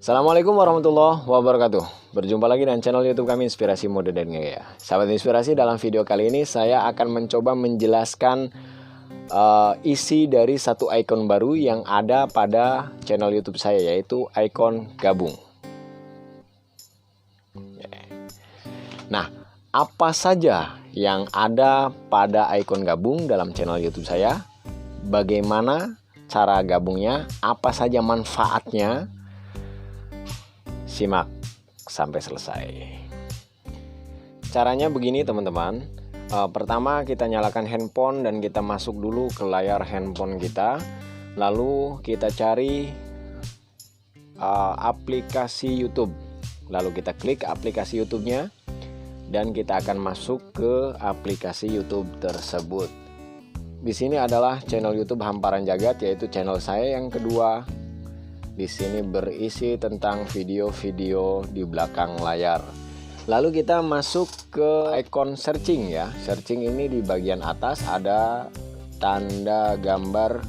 Assalamualaikum warahmatullahi wabarakatuh. Berjumpa lagi dengan channel YouTube kami Inspirasi Mode dan Gaya. Sahabat Inspirasi, dalam video kali ini saya akan mencoba menjelaskan isi dari satu ikon baru yang ada pada channel YouTube saya, yaitu ikon gabung. Nah, apa saja yang ada pada ikon gabung dalam channel YouTube saya? Bagaimana cara gabungnya? Apa saja manfaatnya? Simak sampai selesai. Caranya begini teman-teman. Pertama kita nyalakan handphone dan kita masuk dulu ke layar handphone kita. Lalu kita cari aplikasi YouTube. Lalu kita klik aplikasi YouTube-nya dan kita akan masuk ke aplikasi YouTube tersebut. Di sini adalah channel YouTube Hamparan Jagat, yaitu channel saya yang kedua. Di sini berisi tentang video-video di belakang layar. Lalu kita masuk ke ikon searching ya. Searching ini di bagian atas ada tanda gambar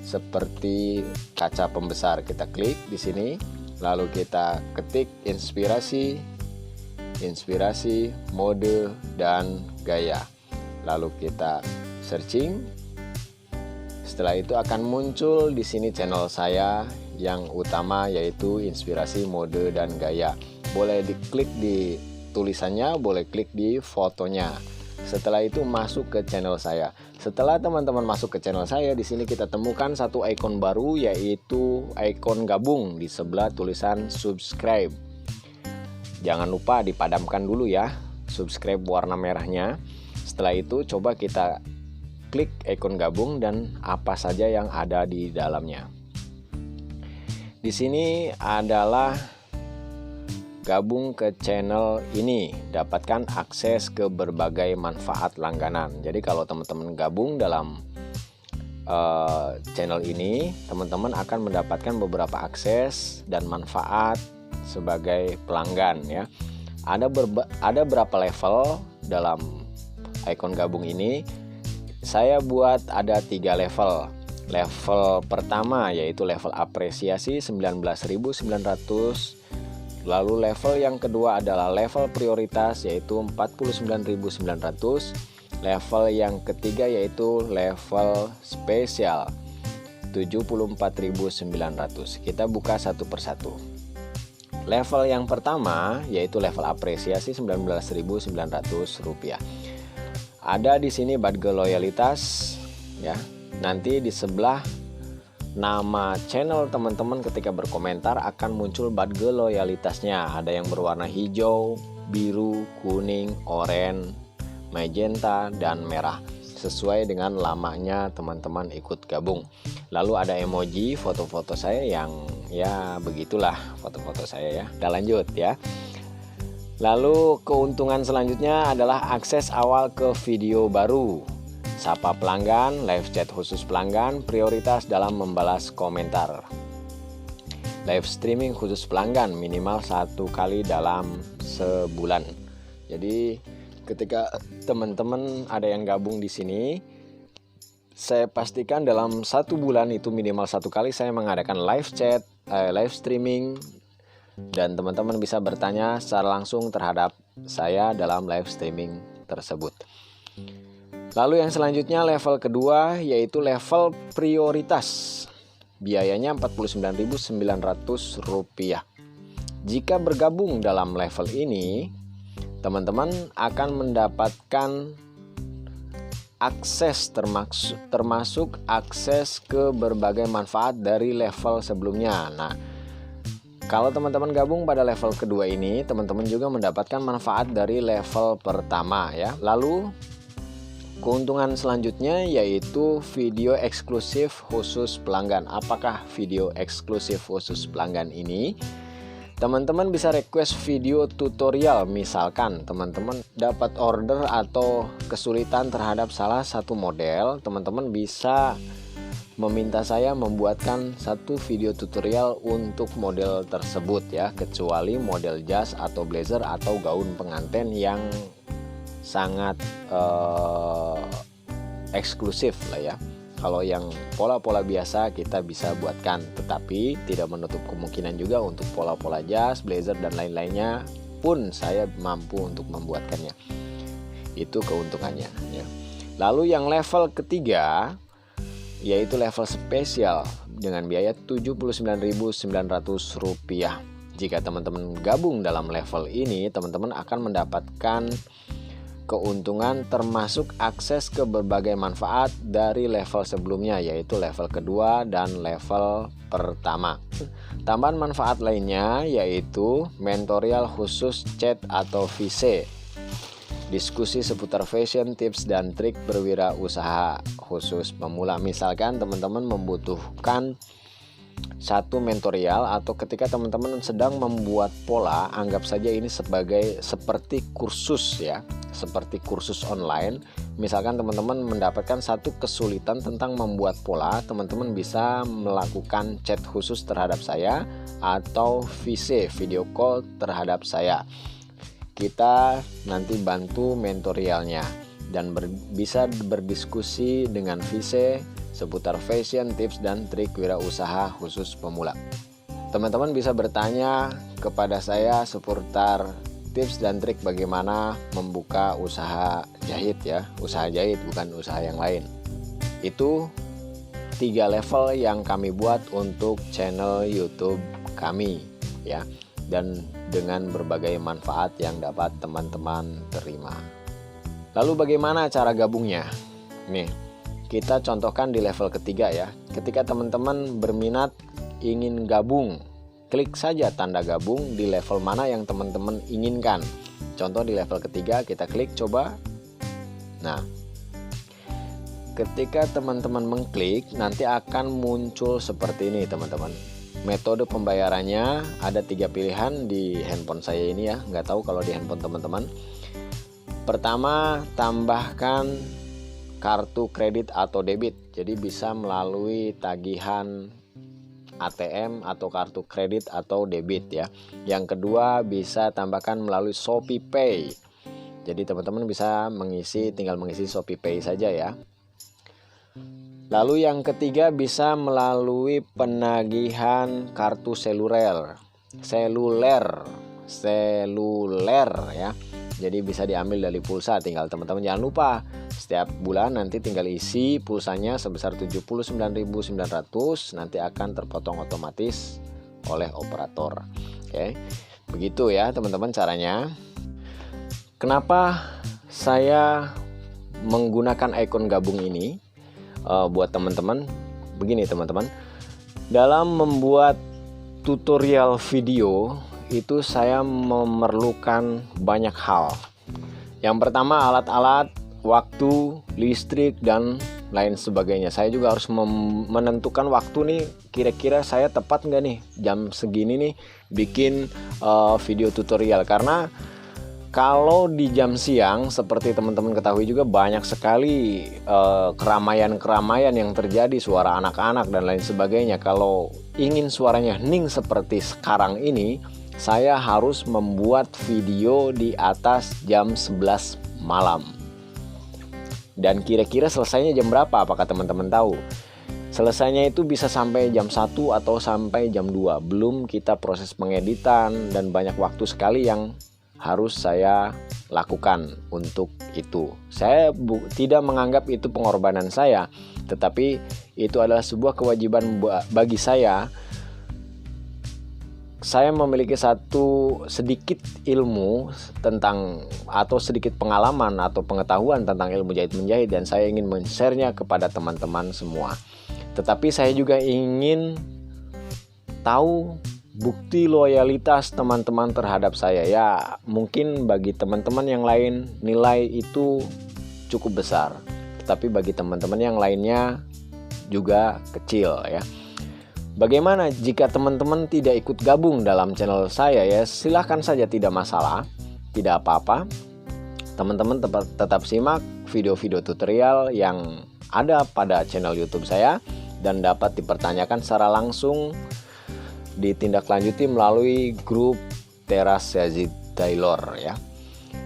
seperti kaca pembesar. Kita klik di sini, lalu kita ketik inspirasi, mode dan gaya. Lalu kita searching. Setelah itu akan muncul di sini channel saya yang utama, yaitu Inspirasi Mode dan Gaya. Boleh diklik di tulisannya, boleh klik di fotonya. Setelah itu masuk ke channel saya. Setelah teman-teman masuk ke channel saya, di sini kita temukan satu ikon baru, yaitu ikon gabung di sebelah tulisan subscribe. Jangan lupa dipadamkan dulu ya, subscribe warna merahnya. Setelah itu coba kita klik ikon gabung dan apa saja yang ada di dalamnya. Di sini adalah gabung ke channel ini, dapatkan akses ke berbagai manfaat langganan. Jadi kalau teman-teman gabung dalam channel ini, teman-teman akan mendapatkan beberapa akses dan manfaat sebagai pelanggan ya. Ada berapa level dalam ikon gabung ini? Saya buat ada 3 level. Level pertama yaitu level apresiasi 19.900. Lalu level yang kedua adalah level prioritas yaitu 49.900. Level yang ketiga yaitu level spesial 74.900. Kita buka satu persatu. Level yang pertama yaitu level apresiasi 19.900 rupiah. Ada di sini badge loyalitas ya. Nanti di sebelah nama channel teman-teman ketika berkomentar akan muncul badge loyalitasnya. Ada yang berwarna hijau, biru, kuning, oranye, magenta, dan merah. Sesuai dengan lamanya teman-teman ikut gabung. Lalu ada emoji foto-foto saya yang ya begitulah foto-foto saya ya. Kita lanjut ya. Lalu keuntungan selanjutnya adalah akses awal ke video baru, sapa pelanggan, live chat khusus pelanggan, prioritas dalam membalas komentar, live streaming khusus pelanggan minimal 1 kali dalam sebulan. Jadi ketika teman-teman ada yang gabung di sini, saya pastikan dalam 1 bulan itu minimal 1 kali saya mengadakan live chat, live streaming. Dan teman-teman bisa bertanya secara langsung terhadap saya dalam live streaming tersebut. Lalu yang selanjutnya level kedua yaitu level prioritas. Biayanya Rp49.900. Jika bergabung dalam level ini, teman-teman akan mendapatkan akses termasuk akses ke berbagai manfaat dari level sebelumnya. Nah, kalau teman-teman gabung pada level kedua ini, teman-teman juga mendapatkan manfaat dari level pertama ya. Lalu keuntungan selanjutnya yaitu video eksklusif khusus pelanggan. Apakah video eksklusif khusus pelanggan ini? Teman-teman bisa request video tutorial. Misalkan teman-teman dapat order atau kesulitan terhadap salah satu model, teman-teman bisa meminta saya membuatkan satu video tutorial untuk model tersebut ya, kecuali model jas atau blazer atau gaun pengantin yang sangat eksklusif lah ya. Kalau yang pola-pola biasa kita bisa buatkan, tetapi tidak menutup kemungkinan juga untuk pola-pola jas, blazer dan lain-lainnya pun saya mampu untuk membuatkannya. Itu keuntungannya ya. Lalu yang level ketiga yaitu level spesial dengan biaya Rp79.900. Jika teman-teman gabung dalam level ini, teman-teman akan mendapatkan keuntungan termasuk akses ke berbagai manfaat dari level sebelumnya, yaitu level kedua dan level pertama. Tambahan manfaat lainnya yaitu mentorial khusus chat atau VC, diskusi seputar fashion, tips dan trik berwirausaha khusus pemula. Misalkan teman-teman membutuhkan satu mentorial atau ketika teman-teman sedang membuat pola, anggap saja ini seperti kursus ya, seperti kursus online. Misalkan teman-teman mendapatkan satu kesulitan tentang membuat pola, teman-teman bisa melakukan chat khusus terhadap saya atau VC, video call terhadap saya. Kita nanti bantu mentorialnya dan bisa berdiskusi dengan VC seputar fashion, tips dan trik wirausaha khusus pemula. Teman-teman bisa bertanya kepada saya seputar tips dan trik bagaimana membuka usaha jahit ya, usaha jahit bukan usaha yang lain. Itu 3 level yang kami buat untuk channel YouTube kami ya, dan dengan berbagai manfaat yang dapat teman-teman terima. Lalu bagaimana cara gabungnya? Nih, kita contohkan di level ketiga ya. Ketika teman-teman berminat ingin gabung, klik saja tanda gabung di level mana yang teman-teman inginkan. Contoh di level ketiga kita klik coba. Nah, ketika teman-teman mengklik nanti akan muncul seperti ini teman-teman. Metode pembayarannya ada 3 pilihan di handphone saya ini ya. Nggak tahu kalau di handphone teman-teman. Pertama, tambahkan kartu kredit atau debit, jadi bisa melalui tagihan ATM atau kartu kredit atau debit ya. Yang kedua bisa tambahkan melalui Shopee Pay, jadi teman-teman bisa tinggal mengisi Shopee Pay saja ya. Lalu yang ketiga bisa melalui penagihan kartu seluler ya. Jadi bisa diambil dari pulsa, tinggal teman-teman jangan lupa setiap bulan nanti tinggal isi pulsanya sebesar Rp79.900, nanti akan terpotong otomatis oleh operator. Oke. Begitu ya teman-teman caranya. Kenapa saya menggunakan ikon gabung ini buat teman-teman? Begini teman-teman, dalam membuat tutorial video itu saya memerlukan banyak hal. Yang pertama alat-alat, waktu, listrik dan lain sebagainya. Saya juga harus menentukan waktu nih, kira-kira saya tepat nggak nih jam segini nih bikin video tutorial. Karena kalau di jam siang seperti teman-teman ketahui juga banyak sekali keramaian-keramaian yang terjadi, suara anak-anak dan lain sebagainya. Kalau ingin suaranya hening seperti sekarang ini, saya harus membuat video di atas jam 11 malam. Dan kira-kira selesainya jam berapa? Apakah teman-teman tahu? Selesainya itu bisa sampai jam 1 atau sampai jam 2. Belum kita proses pengeditan dan banyak waktu sekali yang harus saya lakukan untuk itu. Saya tidak menganggap itu pengorbanan saya, tetapi itu adalah sebuah kewajiban bagi saya. Saya memiliki sedikit ilmu tentang atau sedikit pengalaman atau pengetahuan tentang ilmu jahit menjahit, dan saya ingin men-share-nya kepada teman-teman semua. Tetapi saya juga ingin tahu bukti loyalitas teman-teman terhadap saya. Ya, mungkin bagi teman-teman yang lain nilai itu cukup besar, tetapi bagi teman-teman yang lainnya juga kecil ya. Bagaimana jika teman-teman tidak ikut gabung dalam channel saya ya? Silahkan saja, tidak masalah, tidak apa-apa. Teman-teman tetap simak video-video tutorial yang ada pada channel YouTube saya dan dapat dipertanyakan secara langsung, ditindaklanjuti melalui grup Teras Yazid Taylor ya.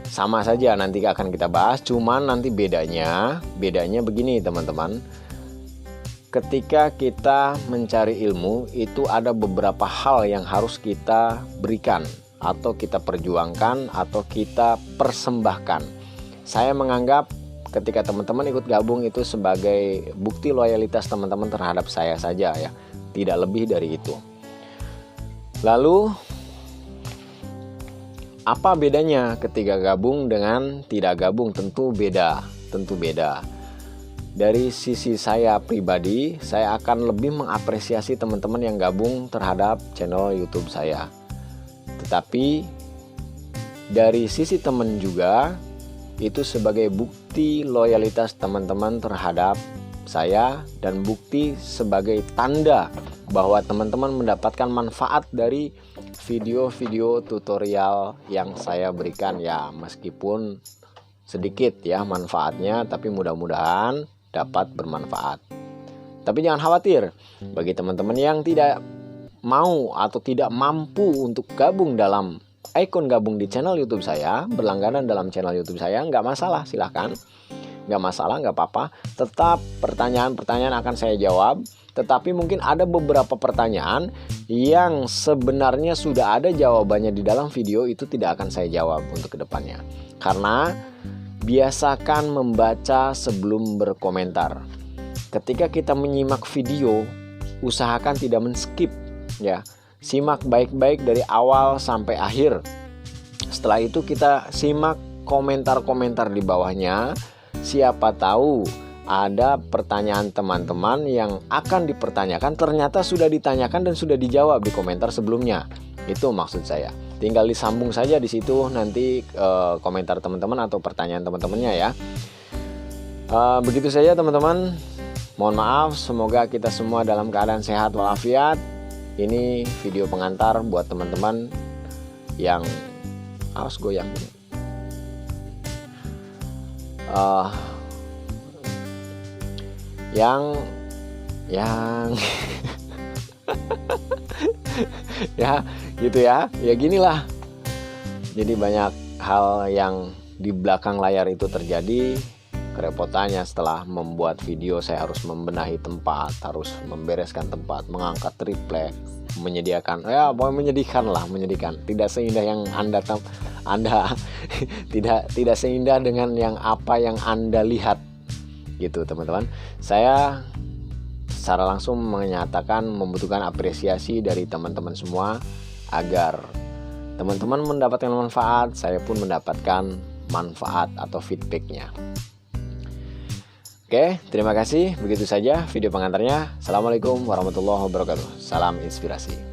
Sama saja nanti akan kita bahas, cuman nanti bedanya begini teman-teman. ketika kita mencari ilmu itu ada beberapa hal yang harus kita berikan atau kita perjuangkan atau kita persembahkan. Saya menganggap ketika teman-teman ikut gabung itu sebagai bukti loyalitas teman-teman terhadap saya saja ya, tidak lebih dari itu. Lalu apa bedanya ketika gabung dengan tidak gabung? Tentu beda. Dari sisi saya pribadi, saya akan lebih mengapresiasi teman-teman yang gabung terhadap channel YouTube saya. Tetapi dari sisi teman juga, itu sebagai bukti loyalitas teman-teman terhadap saya dan bukti sebagai tanda bahwa teman-teman mendapatkan manfaat dari video-video tutorial yang saya berikan ya, meskipun sedikit ya manfaatnya, tapi mudah-mudahan dapat bermanfaat. Tapi jangan khawatir, bagi teman-teman yang tidak mau atau tidak mampu untuk gabung dalam gabung di channel YouTube saya, berlangganan dalam channel YouTube saya, nggak masalah, silahkan. Nggak masalah, nggak apa-apa. Tetap pertanyaan-pertanyaan akan saya jawab. Tetapi mungkin ada beberapa pertanyaan yang sebenarnya sudah ada jawabannya di dalam video, itu tidak akan saya jawab untuk kedepannya. Karena biasakan membaca sebelum berkomentar. Ketika kita menyimak video, usahakan tidak men-skip ya. Simak baik-baik dari awal sampai akhir. Setelah itu kita simak komentar-komentar di bawahnya. Siapa tahu ada pertanyaan teman-teman yang akan dipertanyakan ternyata sudah ditanyakan dan sudah dijawab di komentar sebelumnya. Itu maksud saya. Tinggal disambung saja di situ nanti komentar teman-teman atau pertanyaan teman-temannya ya. Begitu saja teman-teman. Mohon maaf, semoga kita semua dalam keadaan sehat walafiat. Ini video pengantar buat teman-teman yang awas goyang. Yang ya gitu ya ginilah. Jadi banyak hal yang di belakang layar itu terjadi. Kerepotannya setelah membuat video, saya harus membenahi tempat, harus membereskan tempat, mengangkat triplek, menyediakan menyedihkan. Tidak seindah yang Anda tidak seindah dengan yang apa yang Anda lihat gitu teman-teman. Saya secara langsung menyatakan membutuhkan apresiasi dari teman-teman semua agar teman-teman mendapatkan manfaat, saya pun mendapatkan manfaat atau feedbacknya. Oke, terima kasih. Begitu saja video pengantarnya. Assalamualaikum warahmatullahi wabarakatuh. Salam inspirasi.